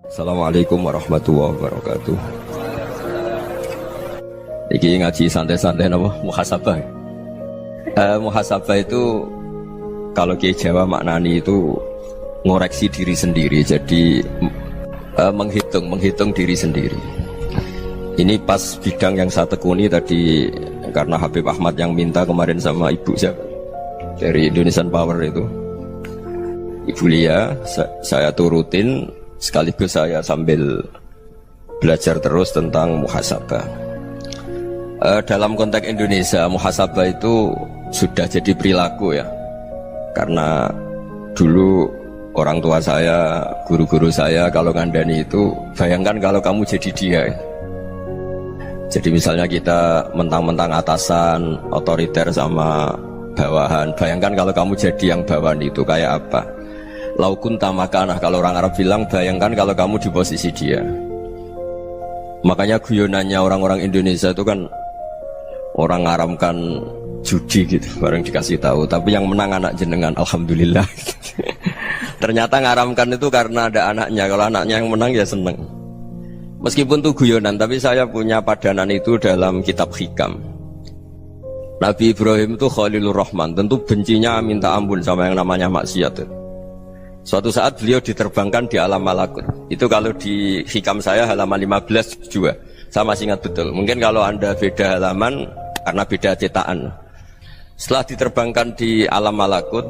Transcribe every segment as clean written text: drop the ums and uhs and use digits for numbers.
Assalamualaikum warahmatullahi wabarakatuh. Iki ngaji santai-santai napa muhasabah. Muhasabah itu kalau Kiai Jawa maknani itu ngoreksi diri sendiri. Jadi menghitung diri sendiri. Ini pas bidang yang saya tekuni tadi karena Habib Ahmad yang minta kemarin sama ibu siapa dari Indonesian Power itu. Ibu Lia, saya turutin sekaligus saya sambil belajar terus tentang muhasabah. Dalam konteks Indonesia, muhasabah itu sudah jadi perilaku ya. Karena dulu orang tua saya, guru-guru saya kalau ngandani itu, bayangkan kalau kamu jadi dia. Jadi misalnya kita mentang-mentang atasan, otoriter sama bawahan. Bayangkan kalau kamu jadi yang bawahan itu kayak apa? Laukun tamakanah, kalau orang Arab bilang, bayangkan kalau kamu di posisi dia. Makanya guyonannya orang-orang Indonesia itu kan orang ngaramkan judi gitu, bareng dikasih tahu. Tapi yang menang anak jenengan, alhamdulillah. Ternyata ngaramkan itu karena ada anaknya. Kalau anaknya yang menang ya seneng. Meskipun itu guyonan, tapi saya punya padanan itu dalam kitab hikam. Nabi Ibrahim itu Khalilur Rahman, tentu bencinya minta ampun sama yang namanya maksiat. Suatu saat beliau diterbangkan di alam malakut. Itu kalau di hikam saya halaman 15 juga. Saya masih ingat betul. Mungkin kalau Anda beda halaman karena beda cetakan. Setelah diterbangkan di alam malakut,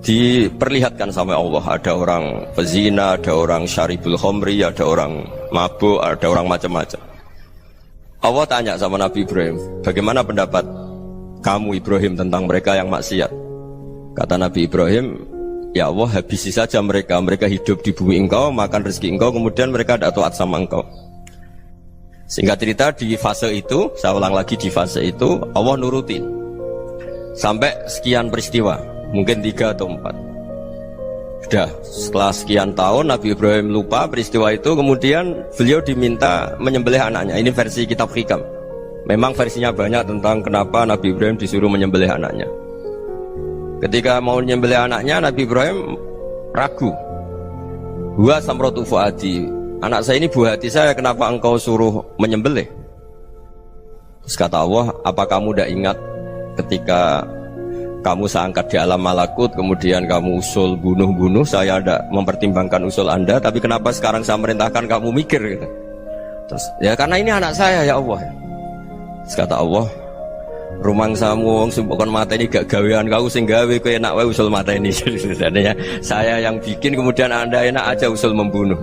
diperlihatkan sama Allah, ada orang pezina, ada orang syaribul khomri, ada orang mabuk, ada orang macam-macam. Allah tanya sama Nabi Ibrahim, bagaimana pendapat kamu Ibrahim tentang mereka yang maksiat? Kata Nabi Ibrahim, ya Allah, habisi saja mereka. Mereka hidup di bumi engkau, makan rezeki engkau, kemudian mereka tidak taat sama engkau. Singkat cerita, di fase itu, saya ulang lagi, di fase itu Allah nurutin sampai sekian peristiwa, mungkin 3 atau 4. Sudah setelah sekian tahun Nabi Ibrahim lupa peristiwa itu, kemudian beliau diminta menyembelih anaknya. Ini versi kitab hikam. Memang versinya banyak tentang kenapa Nabi Ibrahim disuruh menyembelih anaknya. Ketika mau menyembelih anaknya, Nabi Ibrahim ragu. Huwa samratu fuadi, anak saya ini buah hati saya, kenapa engkau suruh menyembelih? Terus kata Allah, apa kamu tidak ingat ketika kamu saya angkat di alam malakut, kemudian kamu usul bunuh-bunuh, saya tidak mempertimbangkan usul Anda, tapi kenapa sekarang saya merintahkan kamu mikir gitu. Terus, ya karena ini anak saya ya Allah. Terus kata Allah, rumang samu wong bukan mata ini gak gawean kau sing gawe kowe enak wae usul mata ini. Jadi saya yang bikin, kemudian Anda enak aja usul membunuh.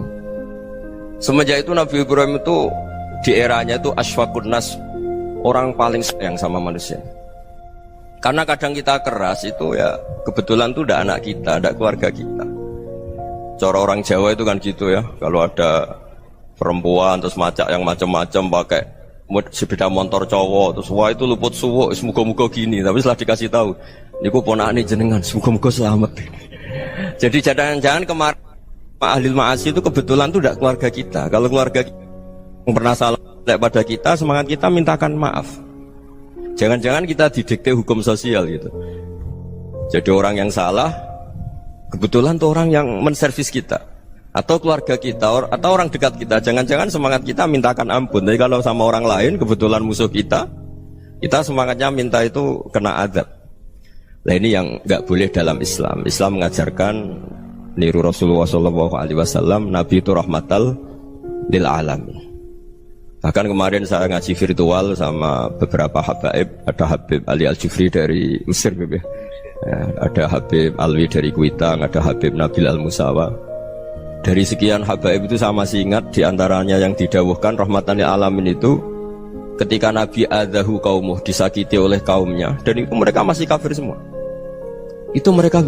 Semenjak itu Nabi Ibrahim itu di eranya itu asfaqun nas, orang paling sayang sama manusia. Karena kadang kita keras itu ya kebetulan tuh udah anak kita, ada keluarga kita. Cara orang Jawa itu kan gitu ya, kalau ada perempuan terus macak yang macam-macam pakai sepeda motor cowok, terus wah itu luput suwuk, semoga-moga gini. Tapi setelah dikasih tahu, niku ponakane jenengan, semoga-moga selamat. Jadi jangan-jangan kemarin ahli ma'asi itu kebetulan tuh udah keluarga kita. Kalau keluarga kita yang pernah salah pada kita, semangat kita mintakan maaf. Jangan-jangan kita didikte hukum sosial gitu. Jadi orang yang salah kebetulan tuh orang yang menservis kita, atau keluarga kita, atau orang dekat kita. Jangan-jangan semangat kita mintakan ampun. Tapi kalau sama orang lain kebetulan musuh kita semangatnya minta itu kena azab. Nah ini yang nggak boleh dalam Islam. Islam mengajarkan niru Rasulullah SAW, Nabi itu rahmatal lil alamin. Bahkan kemarin saya ngaji virtual sama beberapa habaib. Ada Habib Ali Al-Jufri dari Mesir, ya, ada Habib Alwi dari Kuitang, ada Habib Nabil Al-Musawa. Dari sekian habaib itu saya masih ingat, diantaranya yang didawuhkan rahmatan lil alamin itu ketika Nabi adzahu qaumuh, disakiti oleh kaumnya, dan itu mereka masih kafir semua. Itu mereka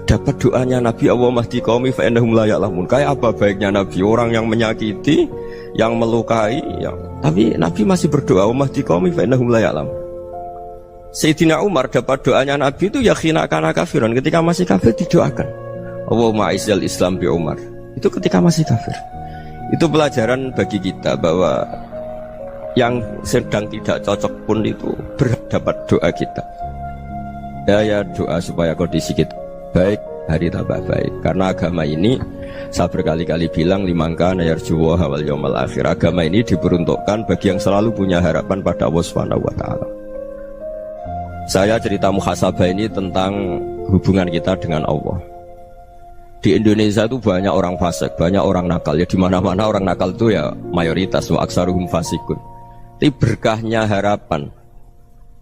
dapat doanya Nabi, Allah mahdi qaumi fa innahum la ya'lamun. Kayak apa baiknya Nabi, orang yang menyakiti, yang melukai, tapi Nabi masih berdoa, Allah mahdi qaumi fa innahum la ya'lamun. Sayyidina Umar dapat doanya Nabi itu ya khina kana kafiran, ketika masih kafir didoakan, Allahumma aizzal Islam bi Umar. Itu ketika masih kafir. Itu pelajaran bagi kita bahwa yang sedang tidak cocok pun itu berdapat doa kita. Ya doa supaya kondisi kita baik, hari tambah baik. Karena agama ini Saya berkali-kali bilang limangka nayarjuwa hawal yawmal akhir. Agama ini diperuntukkan bagi yang selalu punya harapan pada Allah Subhanahu wa Ta'ala. Saya cerita muhasabah ini tentang hubungan kita dengan Allah. Di Indonesia itu banyak orang fasik, banyak orang nakal. Ya di mana-mana orang nakal itu ya mayoritas, wa aksaruhum fasikun. Tapi berkahnya harapan.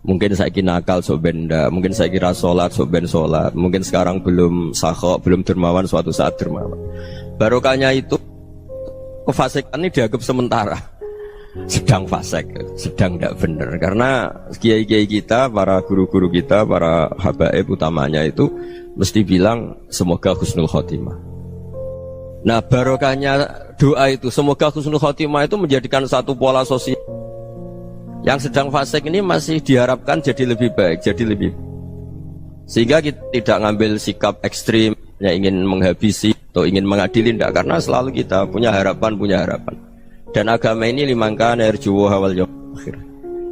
Mungkin saya kira nakal sok benda, mungkin saya kira sholat sok ben sholat, mungkin sekarang belum sakhok, belum dermawan, suatu saat dermawan. Barokahnya itu kefasikan ini dianggap sementara. Sedang fasik, sedang tidak benar. Karena kiai-kiai kita, para guru-guru kita, para habaib utamanya itu mesti bilang semoga husnul khotimah. Nah barokahnya doa itu semoga husnul khotimah itu menjadikan satu pola sosial. Yang sedang fasik ini masih diharapkan jadi lebih baik, jadi lebih. Sehingga kita tidak ngambil sikap ekstrim yang ingin menghabisi atau ingin mengadili, tidak, karena selalu kita punya harapan. Dan agama ini limangka nerjuwa hawal yawmal akhir.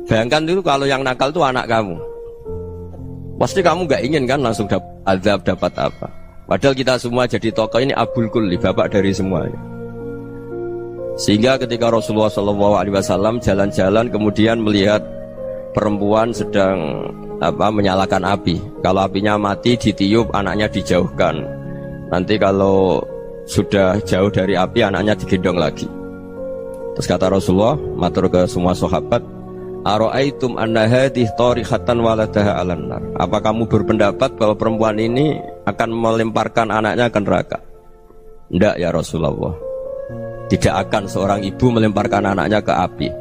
Bayangkan dulu kalau yang nakal itu anak kamu. Pasti kamu gak ingin kan langsung dapat azab, dapat apa. Padahal kita semua jadi tokoh ini abul kulli, bapak dari semuanya. Sehingga ketika Rasulullah SAW jalan-jalan kemudian melihat perempuan sedang menyalakan api. Kalau apinya mati ditiup, anaknya dijauhkan. Nanti kalau sudah jauh dari api, anaknya digendong lagi. Terus kata Rasulullah, matur ke semua sahabat, Aro'aitum anna hadih tarihatan waladaha alan nar. Apa kamu berpendapat bahwa perempuan ini akan melemparkan anaknya ke neraka? Tidak ya Rasulullah. Tidak akan seorang ibu melemparkan anaknya ke api.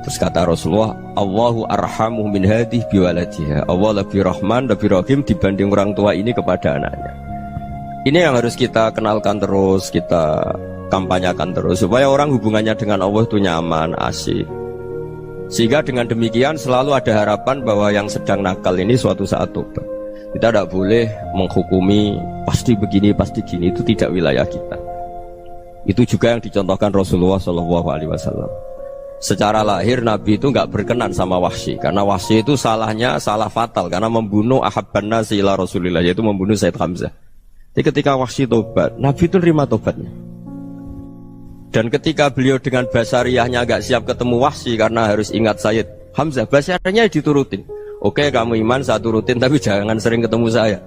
Terus kata Rasulullah, Allahu arhamu min hadih biwaladiha. Allah lebih rahman, lebih rahim dibanding orang tua ini kepada anaknya. Ini yang harus kita kenalkan terus, kita kampanyakan terus, supaya orang hubungannya dengan Allah itu nyaman, asyik. Sehingga dengan demikian selalu ada harapan bahwa yang sedang nakal ini suatu saat tobat. Kita tidak boleh menghukumi pasti begini, pasti gini, itu tidak wilayah kita. Itu juga yang dicontohkan Rasulullah SAW. Secara lahir Nabi itu nggak berkenan sama Wahsy, karena Wahsy itu salahnya salah fatal, karena membunuh ahabban nasi ila Rasulillah, yaitu membunuh Sayyid Hamzah. Jadi ketika Wahsy tobat, Nabi itu nerima tobatnya. Dan ketika beliau dengan basariyahnya agak siap ketemu Wahsy karena harus ingat Sayyid Hamzah, basariyahnya diturutin. Oke kamu iman, saya turutin, tapi jangan sering ketemu saya.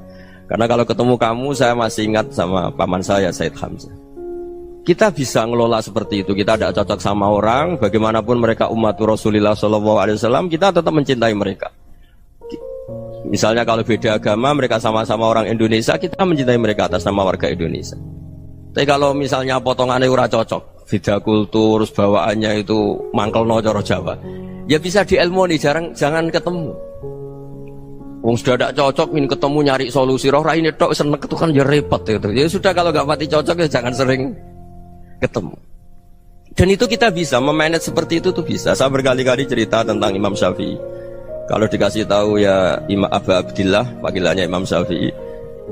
Karena kalau ketemu kamu, saya masih ingat sama paman saya, Sayyid Hamzah. Kita bisa ngelola seperti itu. Kita tidak cocok sama orang, bagaimanapun mereka umatur Rasulullah SAW, kita tetap mencintai mereka. Misalnya kalau beda agama, mereka sama-sama orang Indonesia, kita mencintai mereka atas nama warga Indonesia. Tapi kalau misalnya potongannya ora cocok, beda kultur, bawaannya itu mangkel no coro Jawa, ya bisa diilmoni, jangan ketemu. Wong sudah tidak cocok, ingin ketemu nyari solusi, roh ini tok seneng itu kan ya repot gitu. Ya sudah kalau nggak pati cocok ya jangan sering ketemu. Dan itu kita bisa memanage seperti itu tuh bisa. Saya berkali-kali cerita tentang Imam Syafi'i. Kalau dikasih tahu ya Imam Abu Abdillah, panggilannya Imam Syafi'i,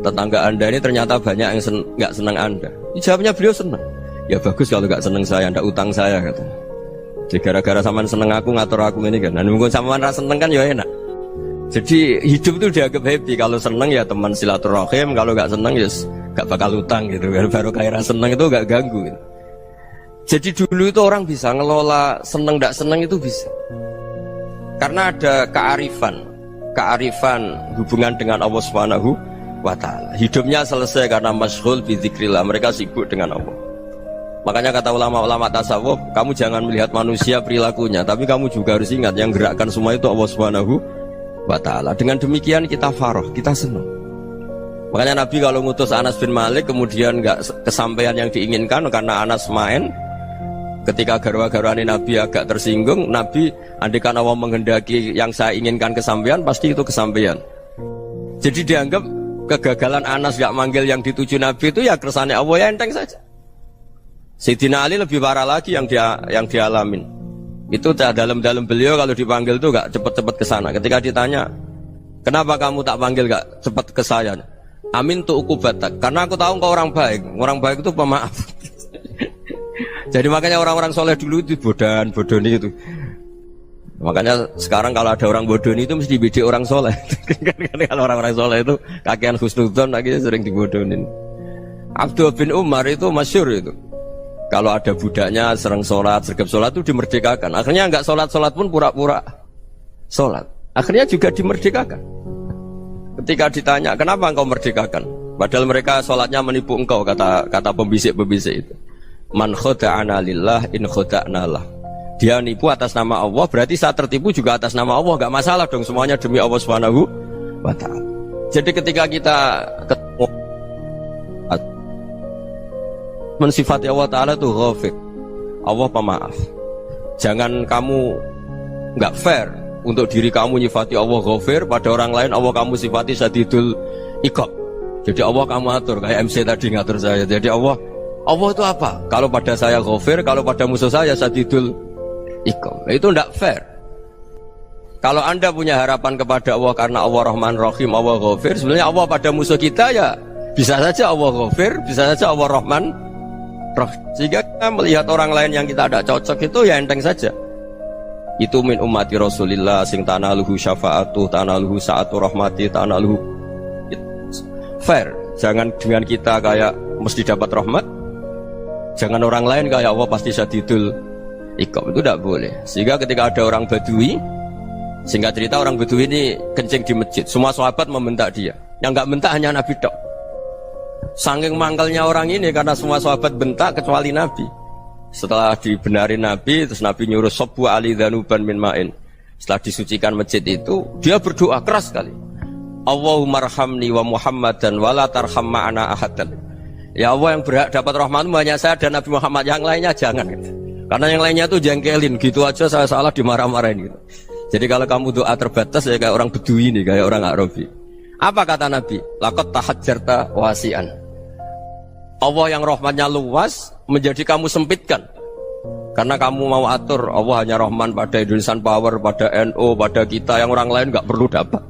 tetangga anda ini ternyata banyak yang nggak senang anda. Jawabnya beliau senang. Ya bagus kalau nggak senang saya, ndak utang saya kata. Jadi gara-gara saman seneng aku ngatur aku ini kan. Dan mungkin saman rasa seneng kan ya enak. Jadi hidup itu dianggap happy. Kalau seneng ya teman silaturahim, kalau nggak seneng ya nggak bakal utang gitu. Baru kayak rasa seneng itu nggak ganggu. Gitu. Jadi dulu itu orang bisa ngelola seneng ndak seneng itu bisa. Karena ada kearifan hubungan dengan Allah Subhanahu wa Ta'ala. Hidupnya selesai karena masyghul bi dzikrillah, mereka sibuk dengan Allah. Makanya kata ulama-ulama tasawuf, kamu jangan melihat manusia perilakunya, tapi kamu juga harus ingat yang gerakkan semua itu Allah Subhanahu wa Ta'ala. Dengan demikian kita farah, kita senang. Makanya Nabi kalau ngutus Anas bin Malik kemudian nggak kesampaian yang diinginkan karena Anas main, ketika garwa-garwani Nabi agak tersinggung, Nabi andaikan Allah menghendaki yang saya inginkan kesampaian, pasti itu kesampaian. Jadi dianggap kegagalan Anas gak manggil yang dituju Nabi itu ya kersane Allah, ya enteng saja. Sayyidina Ali lebih parah lagi yang dialamin. Itu dalam beliau kalau dipanggil itu gak cepet-cepet ke sana. Ketika ditanya, kenapa kamu tak panggil gak cepet ke saya? Amin tu ukubatak, karena aku tahu kau orang baik. Orang baik itu pemaaf. Jadi makanya orang-orang soleh dulu itu bodoni itu. Makanya sekarang kalau ada orang bodoni itu mesti dibidik orang soleh. Kalau orang-orang soleh itu kakean husnudzon lagi sering dibodonin. Abdullah bin Umar itu masyhur itu. Kalau ada budaknya serang sholat, sergap sholat itu dimerdekakan. Akhirnya nggak sholat pun pura-pura sholat. Akhirnya juga dimerdekakan. Ketika ditanya, kenapa engkau merdekakan? Padahal mereka sholatnya menipu engkau, kata pembisik-pembisik itu. Man khoda'ana lillah in khoda'na lah. Dia nipu atas nama Allah, berarti saat tertipu juga atas nama Allah. Gak masalah dong, semuanya demi Allah Subhanahu wa ta'ala. Jadi ketika kita ketemu mensifati Allah Ta'ala itu ghafir, Allah pemaaf. Jangan kamu gak fair untuk diri kamu nyifati Allah ghafir, pada orang lain Allah kamu sifati syadidul iqab. Jadi Allah kamu atur, kayak MC tadi ngatur saya. Jadi Allah itu apa? Kalau pada saya ghafir, kalau pada musuh saya syadidul iqab. Itu tidak fair. Kalau Anda punya harapan kepada Allah karena Allah Rahman Rahim, Allah ghafir, sebenarnya Allah pada musuh kita ya bisa saja Allah ghafir, bisa saja Allah Rahman Rahim. Sehingga kita melihat orang lain yang kita tidak cocok itu ya enteng saja. Itu min ummati Rasulillah sing tanaluhu syafa'atu, tanaluhu sa'atu rahmati, tanaluhu fair. Jangan dengan kita kayak mesti dapat rahmat, jangan orang lain kayak Allah pasti syadidul iqab. Itu tidak boleh. Sehingga ketika ada orang Badui, singkat cerita orang Badui ini kencing di masjid, semua sahabat membentak dia. Yang nggak bentak hanya Nabi tok. Saking mangkalnya orang ini karena semua sahabat bentak kecuali Nabi. Setelah dibenarin Nabi, terus Nabi nyuruh Sobbu ali dhanuban min ma'in. Setelah disucikan masjid itu, dia berdoa keras sekali. Allahumma arhamni wa Muhammadan wa la tarham ma'ana ahadan. Ya Allah, yang berhak dapat rahmatmu hanya saya dan Nabi Muhammad, yang lainnya jangan gitu. Karena yang lainnya tuh jengkelin, gitu aja saya salah dimarah-marahin gitu. Jadi kalau kamu doa terbatas ya kayak orang Bedui ini, kayak orang Arabi. Apa kata Nabi? Laqad tahajjarta wasi'an. Allah yang rahmatnya luas menjadi kamu sempitkan. Karena kamu mau atur Allah hanya rahman pada Indonesian Power, pada NU, pada kita, yang orang lain gak perlu dapat.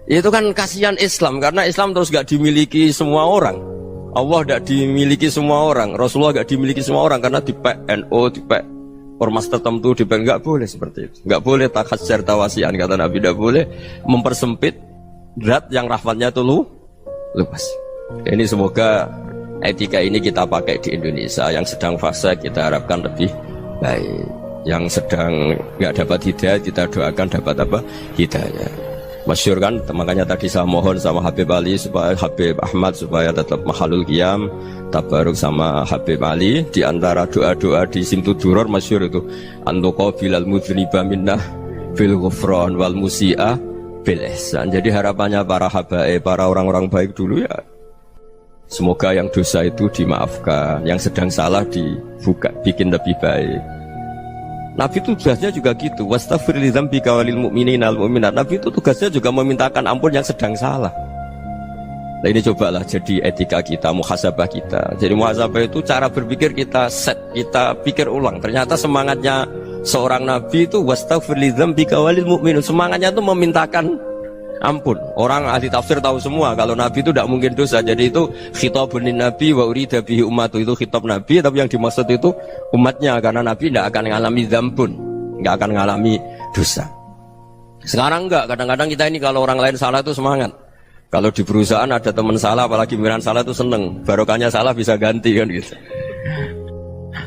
Itu kan kasihan Islam, karena Islam terus gak dimiliki semua orang. Allah gak dimiliki semua orang, Rasulullah gak dimiliki semua orang, karena dipek NU, dipek ormas tertentu, dipek, gak boleh seperti itu. Gak boleh takhasyar tawasian, kata Nabi, gak boleh mempersempit zat yang rahmatnya itu luas. Ini semoga etika ini kita pakai di Indonesia. Yang sedang fase kita harapkan lebih baik, yang sedang nggak dapat hidayah kita doakan dapat apa? Hidayah. Masyhur kan, makanya tadi saya mohon sama Habib Ali supaya Habib Ahmad supaya tetap mahalul qiyam tabaruk sama Habib Ali. Di antara doa-doa di Simtud Duror masyhur itu antuqabilal mudhniba minnah fil ghufran wal musi'a bil ihsan. Jadi harapannya para habaib, para orang-orang baik dulu ya, semoga yang dosa itu dimaafkan, yang sedang salah dibuka, bikin lebih baik. Nabi itu tugasnya juga gitu. Wastaghfir li dzambika walil mu'minina wal mu'minat. Nabi itu tugasnya juga memintakan ampun yang sedang salah. Nah ini cobalah jadi etika kita, muhasabah kita. Jadi muhasabah itu cara berpikir kita set, kita pikir ulang. Ternyata semangatnya seorang Nabi itu wastaghfir li dzambika walil mu'minun. Semangatnya itu memintakan ampun. Orang ahli tafsir tahu semua kalau Nabi itu tidak mungkin dosa. Jadi itu khitabun lin Nabi wa urida bihi ummatu, itu khitab Nabi, tapi yang dimaksud itu umatnya, karena Nabi tidak akan mengalami dzambun, tidak akan mengalami dosa. Sekarang enggak, kadang-kadang kita ini kalau orang lain salah itu semangat. Kalau di perusahaan ada teman salah, apalagi pimpinan salah itu seneng, barokahnya salah bisa ganti kan gitu.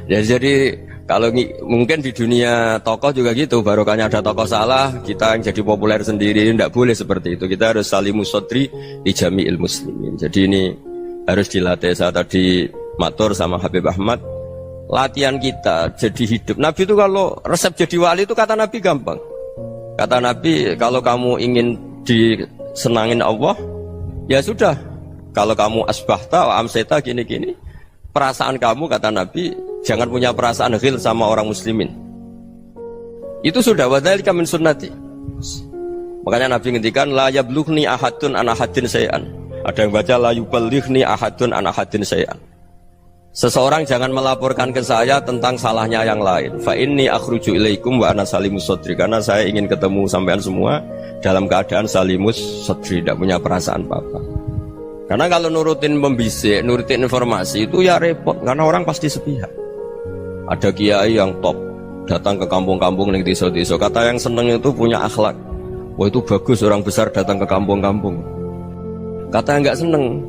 Ya, jadi kalau mungkin di dunia tokoh juga gitu, barokahnya ada tokoh salah, kita yang jadi populer sendiri, tidak boleh seperti itu. Kita harus salimus sodri di jami'il muslimin. Jadi ini harus dilatih. Saya tadi matur sama Habib Ahmad, latihan kita jadi hidup. Nabi itu kalau resep jadi wali itu kata Nabi gampang. Kata Nabi, kalau kamu ingin disenangin Allah, ya sudah. Kalau kamu asbahta wa amseta gini-gini, perasaan kamu, kata Nabi, jangan punya perasaan ghil sama orang muslimin. Itu sudah wadzalika min sunnati. Makanya Nabi ngendikan la yablughni ahadun an ahadin syai'an. Ada yang baca la yuballighni ahadun an ahadin syai'an. Seseorang jangan melaporkan ke saya tentang salahnya yang lain. Fa inni akhruju ilaikum wa ana salimus sadri. Karena saya ingin ketemu sampean semua dalam keadaan salimus sadri, tidak punya perasaan apa-apa. Karena kalau nurutin pembisik, nurutin informasi itu ya repot, karena orang pasti sepihak. Ada kiai yang top datang ke kampung-kampung ning desa-desa, kata yang seneng itu punya akhlak. Wah itu bagus orang besar datang ke kampung-kampung. Kata yang nggak seneng,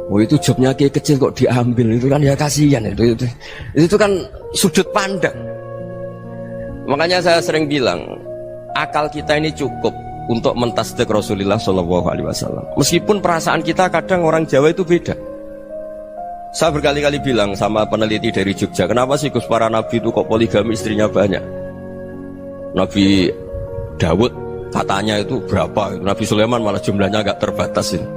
Oh itu jobnya kiai kecil kok diambil, itu kan ya kasihan itu kan sudut pandang. Makanya saya sering bilang akal kita ini cukup untuk mentasdik Rasulullah Shallallahu Alaihi Wasallam. Meskipun perasaan kita kadang orang Jawa itu beda. Saya berkali-kali bilang sama peneliti dari Jogja, kenapa sih Gus para nabi itu kok poligami istrinya banyak? Nabi Dawud katanya itu berapa? Nabi Sulaiman malah jumlahnya agak terbatas ini.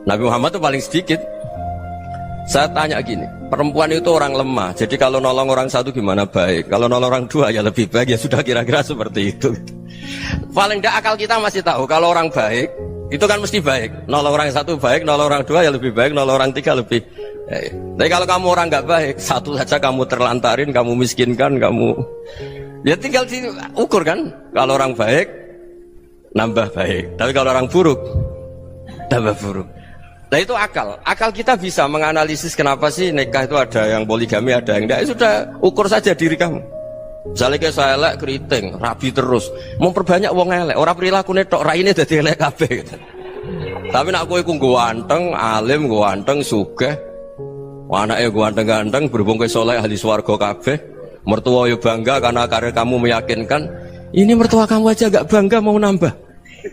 Nabi Muhammad itu paling sedikit. Saya tanya gini, perempuan itu orang lemah, jadi kalau nolong orang satu gimana baik, kalau nolong orang dua ya lebih baik, ya sudah kira-kira seperti itu. Paling tidak akal kita masih tahu kalau orang baik itu kan mesti baik, nolong orang satu baik, nolong orang dua ya lebih baik, nolong orang tiga lebih baik. Tapi kalau kamu orang nggak baik, satu saja kamu terlantarin, kamu miskinkan, kamu ya tinggal diukur kan. Kalau orang baik nambah baik, tapi kalau orang buruk tambah buruk. Nah itu akal kita bisa menganalisis kenapa sih nikah itu ada yang poligami, ada yang enggak. Sudah ukur saja diri kamu. Misalnya kayak saya elek keriting, rabi terus, mau perbanyak wong elek, orang perilaku netok, raine dadi elek kabeh gitu. Tapi nak kowe ku ganteng, alim, ganteng, sugih, anake ganteng-ganteng, berhubung kowe saleh ahli swarga kabeh, mertua yo bangga karena karir kamu meyakinkan. Ini mertua kamu aja gak bangga mau nambah.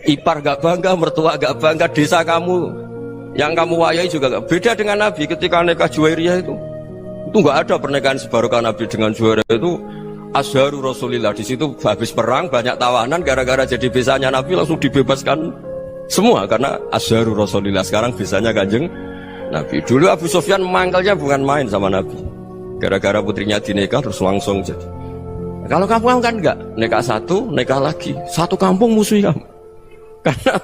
Ipar gak bangga, mertua gak bangga, desa kamu yang kamu wayai juga gak beda dengan Nabi ketika nikah Juwairiyah itu gak ada pernikahan sebarokah Nabi dengan Juwairiyah itu Azharu Rasulillah. Di situ habis perang banyak tawanan, gara-gara jadi besanya Nabi langsung dibebaskan semua karena Azharu Rasulillah. Sekarang besanya Kanjeng Nabi. Dulu Abu Sufyan mangkalnya bukan main sama Nabi, gara-gara putrinya dinikah terus langsung jadi. Kalau kamu kan enggak, nikah satu, nikah lagi, satu kampung musuhi kamu karena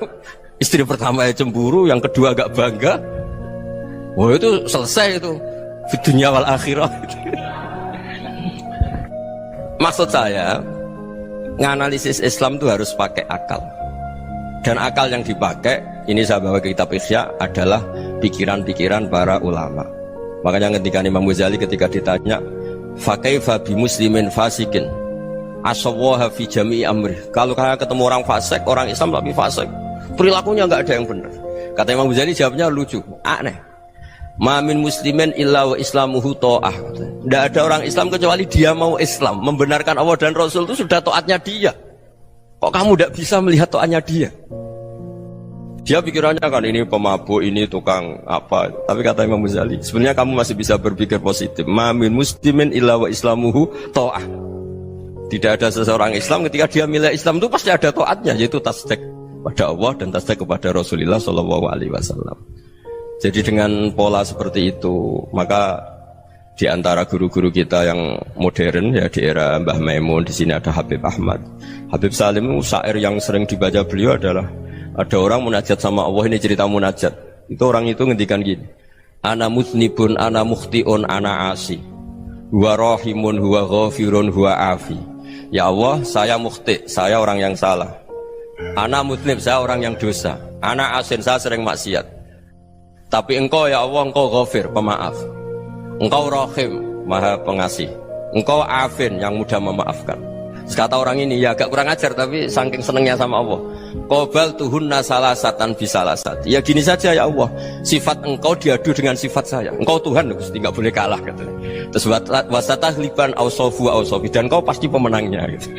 istri pertama ya cemburu, yang kedua agak bangga. Wah itu selesai itu di dunia wal akhirah. Maksud saya nganalisis Islam itu harus pakai akal. Dan akal yang dipakai, ini saya bawa ke kitab Ihya, adalah pikiran-pikiran para ulama. Makanya ketika Imam Ghazali ketika ditanya fakaifa bi muslimin fasikin asawwaha fi jami'i amri, kalau kalian ketemu orang fasik, orang Islam tapi fasik, perilakunya nggak ada yang benar. Kata Imam Ghazali jawabnya lucu, aneh. Mamin muslimin illa wa islamuhu ta'ah. Tidak ada orang Islam kecuali dia mau Islam, membenarkan Allah dan Rasul itu sudah taatnya dia. Kok kamu tidak bisa melihat taatnya dia? Dia pikirannya kan ini pemabuk, ini tukang apa. Tapi kata Imam Ghazali, sebenarnya kamu masih bisa berpikir positif. Mamin muslimin illa wa islamuhu ta'ah. Tidak ada seseorang Islam ketika dia milik Islam itu pasti ada taatnya, yaitu tasdik pada Allah dan tasdik kepada Rasulullah Shallallahu Alaihi Wasallam. Jadi dengan pola seperti itu, maka di antara guru-guru kita yang modern ya di era Mbah Maimun, di sini ada Habib Ahmad, Habib Salim, syair yang sering dibaca beliau adalah ada orang munajat sama Allah. Ini cerita munajat. Itu orang itu ngendikan gini, ana mutnibun, ana mukhtiun, ana asi, huwa rahimun, huwa ghafirun, huwa afi. Ya Allah, saya mukhti, saya orang yang salah. Ana mutnib, saya orang yang dosa. Ana asin, saya sering maksiat. Tapi engkau ya Allah, engkau ghafir, pemaaf. Engkau rahim, maha pengasih. Engkau afin, yang mudah memaafkan. Kata orang ini, ya agak kurang ajar, tapi saking senengnya sama Allah. Qobal tuhunna salasatan bisalasat. Ya gini saja ya Allah, sifat engkau diadu dengan sifat saya. Engkau Tuhan, Gusti, nggak boleh kalah katanya. Terus wasatahliban ausofu ausofi, dan engkau pasti pemenangnya gitu.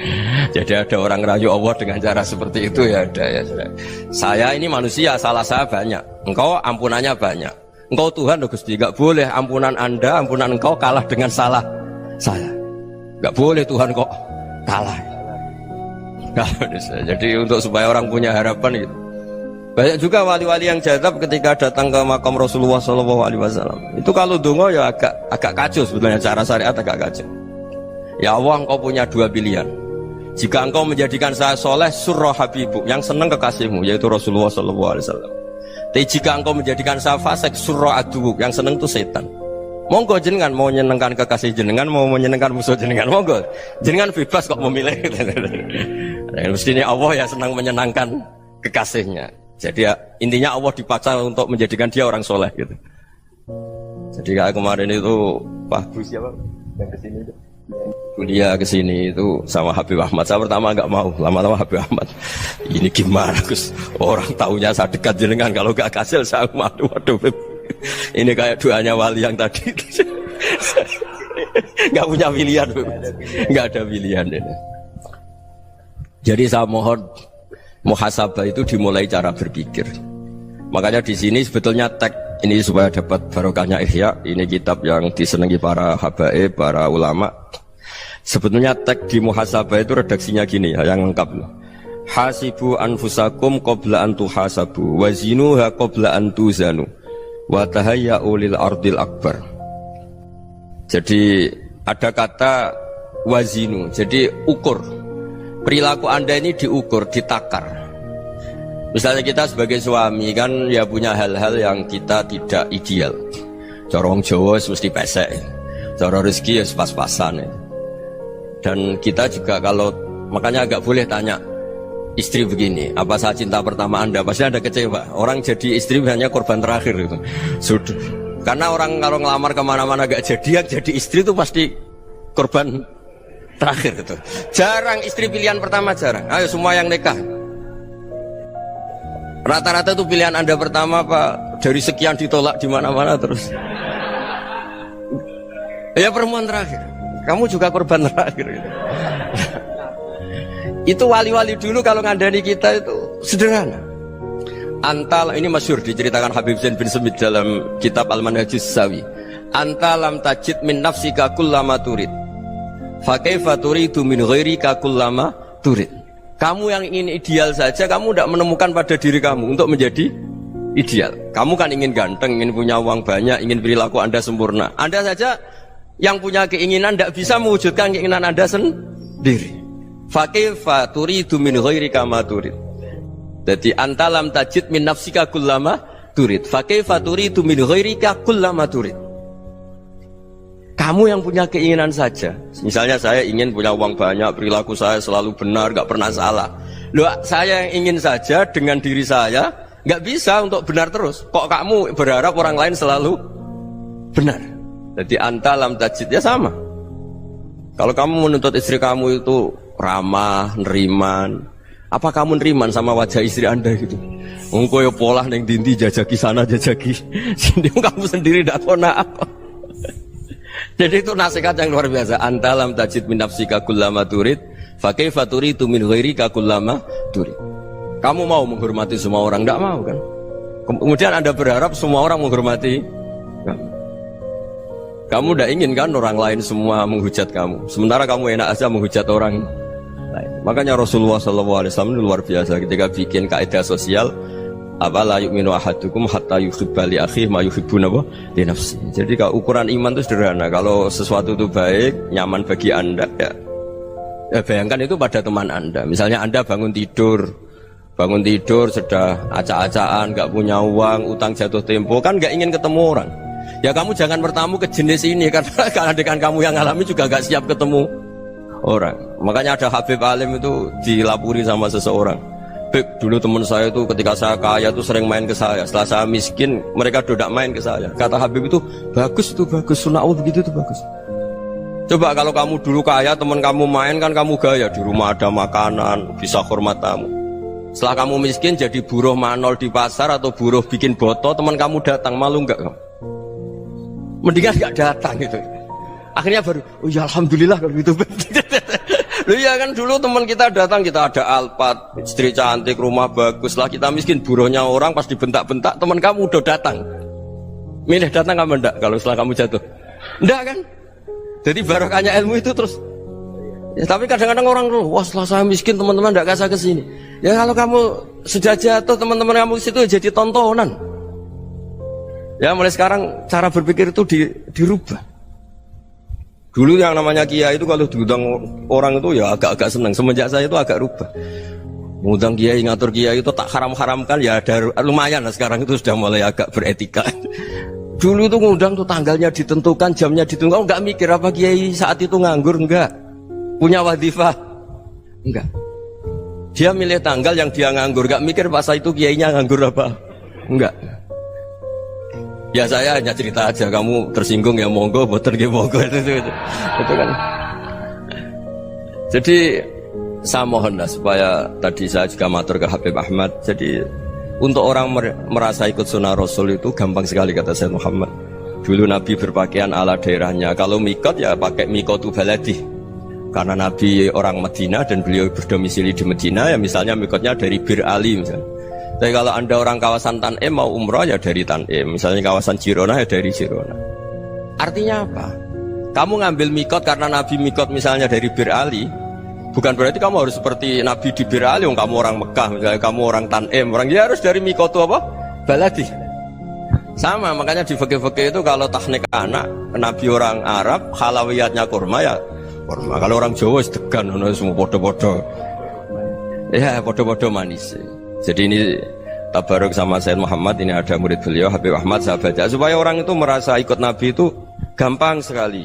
Jadi ada orang rayu Allah dengan cara seperti itu ya ada ya. Saya ini manusia, salah saya banyak. Engkau ampunannya banyak. Engkau Tuhan, Gusti, nggak boleh ampunan Anda, ampunan engkau kalah dengan salah saya. Nggak boleh Tuhan kok kalah. Jadi untuk supaya orang punya harapan gitu. Banyak juga wali-wali yang jadab ketika datang ke makam Rasulullah SAW. Itu kalau dongo ya agak kacau sebetulnya, cara syariat agak kacau. Ya Allah, engkau punya dua pilihan. Jika engkau menjadikan saya soleh, surah habibuk, yang senang kekasihmu, yaitu Rasulullah SAW. Tapi jika engkau menjadikan saya fasik, surah adubuk, yang senang itu setan. Monggo jenengan mau menyenangkan kekasih jenengan, mau menyenangkan musuh jenengan, monggo jenengan bebas kok memilih. Mestinya Allah ya senang menyenangkan kekasihnya. Jadi ya, intinya Allah dipaksa untuk menjadikan dia orang soleh gitu. Jadi kayak kemarin itu Pak Gus siapa yang kesini itu kuliah ke sini itu sama Habib Ahmad. Saya pertama nggak mau, lama-lama Habib Ahmad. Ini gimana Gus? Orang taunya saya dekat jenengan, kalau nggak kasil saya malu. Waduh, ini kayak doanya wali yang tadi. Nggak punya pilihan, nggak ada pilihan. Jadi saya mohon muhasabah itu dimulai cara berpikir. Makanya di sini sebetulnya tag ini supaya dapat barokahnya Ihya. Ini kitab yang disenangi para habaib, para ulama. Sebetulnya tag di muhasabah itu redaksinya gini ya, yang lengkap. Hasibu anfusakum qabla an tuhasabu wa zinuha qabla an tuzanu wa tahayya'u lil ardil akbar. Jadi ada kata wazinu, jadi ukur. Perilaku Anda ini diukur, ditakar. Misalnya kita sebagai suami kan ya punya hal-hal yang kita tidak ideal. Cara wong Jawa mesti pesek. Cara rezeki ya pas-pasan ya. Dan kita juga kalau makanya agak boleh tanya istri begini, apa saya cinta pertama Anda? Pasti Anda kecewa. Orang jadi istri hanya korban terakhir itu. Sudah. Karena orang kalau ngelamar kemana-mana gak jadi, yang jadi istri itu pasti korban terakhir itu. Jarang istri pilihan pertama, jarang. Ayo semua yang nikah. Rata-rata itu pilihan Anda pertama Pak, dari sekian ditolak di mana-mana terus. Ya perempuan terakhir. Kamu juga korban terakhir gitu. Itu wali-wali dulu kalau ngandani kita itu sederhana. Antal ini masyhur diceritakan Habib Zain bin Semit dalam kitab Al-Manhajus Sawi. Antalam tajid min nafsika kullama turid. Fa kaifa turidu min ghairika kullama turid. Kamu yang ingin ideal saja kamu tidak menemukan pada diri kamu untuk menjadi ideal. Kamu kan ingin ganteng, ingin punya uang banyak, ingin perilaku Anda sempurna. Anda saja yang punya keinginan tidak bisa mewujudkan keinginan Anda sendiri. Fakaifa turidu min ghairika ma turid. Jadi antalam tajid min nafsika kullama turid. Fakaifa turidu min ghairika kullama turid. Kamu yang punya keinginan saja. Misalnya saya ingin punya uang banyak, perilaku saya selalu benar, gak pernah salah. Loh, saya yang ingin saja dengan diri saya gak bisa untuk benar terus. Kok kamu berharap orang lain selalu benar? Jadi antalam tajid ya sama. Kalau kamu menuntut istri kamu itu ramah, neriman, apa kamu neriman sama wajah istri Anda gitu? Engkau ya pola neng dindi jajaki sana jajaki sini, kamu sendiri tidak tahu apa. Jadi itu nasihat yang luar biasa. Antalam tajid min nafsika kullama turid, fa kaifa turidu min ghairika kullama turid. Kamu mau menghormati semua orang? Tidak mau kan? Kemudian Anda berharap semua orang menghormati kamu. Kamu tidak ingin kan orang lain semua menghujat kamu. Sementara kamu enak aja menghujat orang lain. Makanya Rasulullah SAW luar biasa ketika bikin kaidah sosial. Apa la yu'minu ahadukum hatta yuhibba li akhihi ma yuhibbu li nafsi. Jadi kalau ukuran iman itu sederhana. Kalau sesuatu itu baik, nyaman bagi Anda ya bayangkan itu pada teman Anda. Misalnya Anda bangun tidur sudah acak-acakan, gak punya uang, utang jatuh tempo, kan gak ingin ketemu orang. Ya kamu jangan bertamu ke jenis ini karena dengan kamu yang alami juga gak siap ketemu orang. Makanya ada Habib Alim itu dilapuri sama seseorang. Beb, dulu teman saya itu ketika saya kaya itu sering main ke saya. Setelah saya miskin, mereka tidak main ke saya. Kata Habib itu bagus, sunnah Allah begitu itu bagus. Coba kalau kamu dulu kaya, teman kamu main kan kamu gaya, di rumah ada makanan, bisa hormat tamu. Setelah kamu miskin jadi buruh manol di pasar atau buruh bikin boto, teman kamu datang, malu enggak kamu? Mendingan gak datang gitu. Akhirnya baru, oh ya alhamdulillah kalau gitu. Loh ya kan dulu teman kita datang, kita ada Alphard, istri cantik, rumah bagus. Lah kita miskin, buruhnya orang pas dibentak-bentak, teman kamu udah datang. Milih datang kamu enggak kalau setelah kamu jatuh? Enggak kan? Jadi barokahnya ilmu itu terus. Ya, tapi kadang-kadang orang tuh, wah setelah saya miskin teman-teman enggak kasih ke sini. Ya kalau kamu sudah jatuh, teman-teman kamu situ jadi tontonan. Ya mulai sekarang cara berpikir itu dirubah. Dulu yang namanya kiai itu kalau diundang orang itu ya agak-agak senang. Semenjak saya itu agak rubah. Mengundang kiai, ngatur kiai itu tak haram-haramkan ya ada lumayan lah sekarang itu sudah mulai agak beretika. Dulu itu ngundang tuh tanggalnya ditentukan, jamnya ditentukan, enggak mikir apa kiai saat itu nganggur, enggak. Punya wadifah, enggak. Dia milih tanggal yang dia nganggur, enggak mikir pas itu kiainya nganggur apa, enggak. Ya saya hanya cerita aja, kamu tersinggung ya monggo, boten ya monggo itu kan. Jadi saya mohon supaya tadi saya juga matur ke Habib Ahmad. Jadi untuk orang merasa ikut sunnah Rasul itu gampang sekali kata Sayyid Muhammad. Dulu Nabi berpakaian ala daerahnya. Kalau mikot ya pakai mikotu baladi. Karena Nabi orang Medina dan beliau berdomisili di Medina, ya misalnya mikotnya dari Bir Ali misalnya. Tapi kalau Anda orang kawasan Tanim mau umrah ya dari Tanim. Misalnya kawasan Jirona ya dari Jirona. Artinya apa? Kamu ngambil mikot karena Nabi mikot misalnya dari Bir Ali, bukan berarti kamu harus seperti Nabi di Bir Ali. Kamu orang Mekah, misalnya kamu orang Tanim, orang ya harus dari mikot itu apa? Baladi. Sama, makanya di fikih-fikih itu kalau tahnik anak, Nabi orang Arab, halawiyatnya kurma ya kurma. Kalau orang Jawa sedegan, semua podo-podo. Ya, podo-podo manis. Jadi ini tabaruk sama Sayyid Muhammad, ini ada murid beliau Habib Ahmad, saya baca supaya orang itu merasa ikut Nabi itu gampang sekali.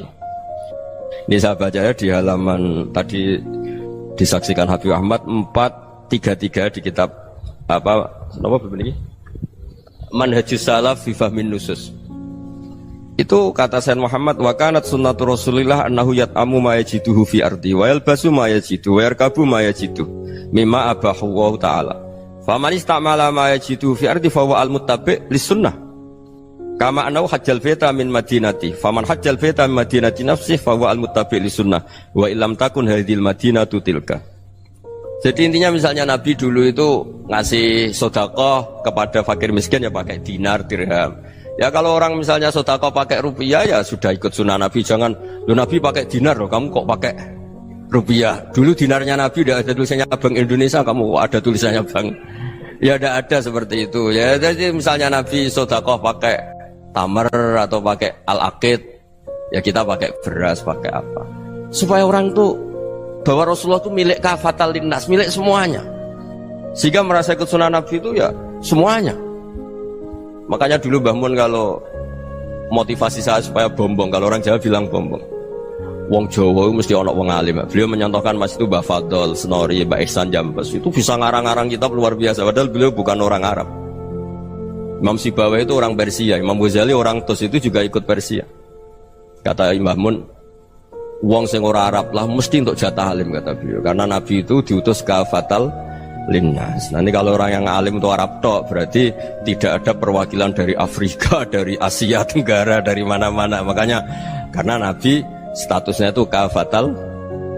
Ini saya baca ya di halaman tadi disaksikan Habib Ahmad 433 di kitab apa begini? Manhajus Salaf fi Fahmin Nusus. Itu kata Sayyid Muhammad, wa kanat sunnatu Rasulillah annahu yat'amu ma yajiduhu fi ardi wa yalbasu ma yajidu wa yarkabu ma yajidu mimma abahu Allah ta'ala. Faman istamala ma yajiduhu fi ardi fa huwa al-muttabi' lis-sunnah. Kama annahu hajjal baita min madinati. Faman hajjal baita min madinati nafsihi fa huwa al-muttabi' lis-sunnah wa illam takun hadhil madinatu tilka. Jadi intinya misalnya Nabi dulu itu ngasih sedekah kepada fakir miskin ya pakai dinar, dirham. Ya kalau orang misalnya sedekah pakai rupiah ya sudah ikut sunnah Nabi. Jangan, lu Nabi pakai dinar loh, kamu kok pakai rupiah. Dulu dinarnya Nabi udah ada tulisannya Bank Indonesia, kamu kok ada tulisannya Bank. Ya tidak ada seperti itu. Ya jadi misalnya Nabi sedekah pakai tamar atau pakai al-aqid, ya kita pakai beras, pakai apa. Supaya orang tuh bahwa Rasulullah itu milik kafatal linnas, milik semuanya. Sehingga merasa ikut sunnah Nabi itu ya semuanya. Makanya dulu Mbah Mun kalau motivasi saya supaya bombong, kalau orang Jawa bilang bombong. Wong Jawa mesti ono wong alim. Beliau menyontohkan Mas itu Mbah Fadol, Senori, Mbah Ihsan Jambes. Itu bisa ngarang-ngarang kitab luar biasa. Padahal beliau bukan orang Arab. Imam Sibawai itu orang Persia, Imam Ghazali orang Tus itu juga ikut Persia. Kata Mbah Mun, wong sing ora Arab lah mesti untuk jatah alim kata beliau. Karena Nabi itu diutus kafatal linnas. Nanti kalau orang yang alim itu Arab tok, berarti tidak ada perwakilan dari Afrika, dari Asia Tenggara, dari mana-mana. Makanya karena Nabi statusnya itu kafatal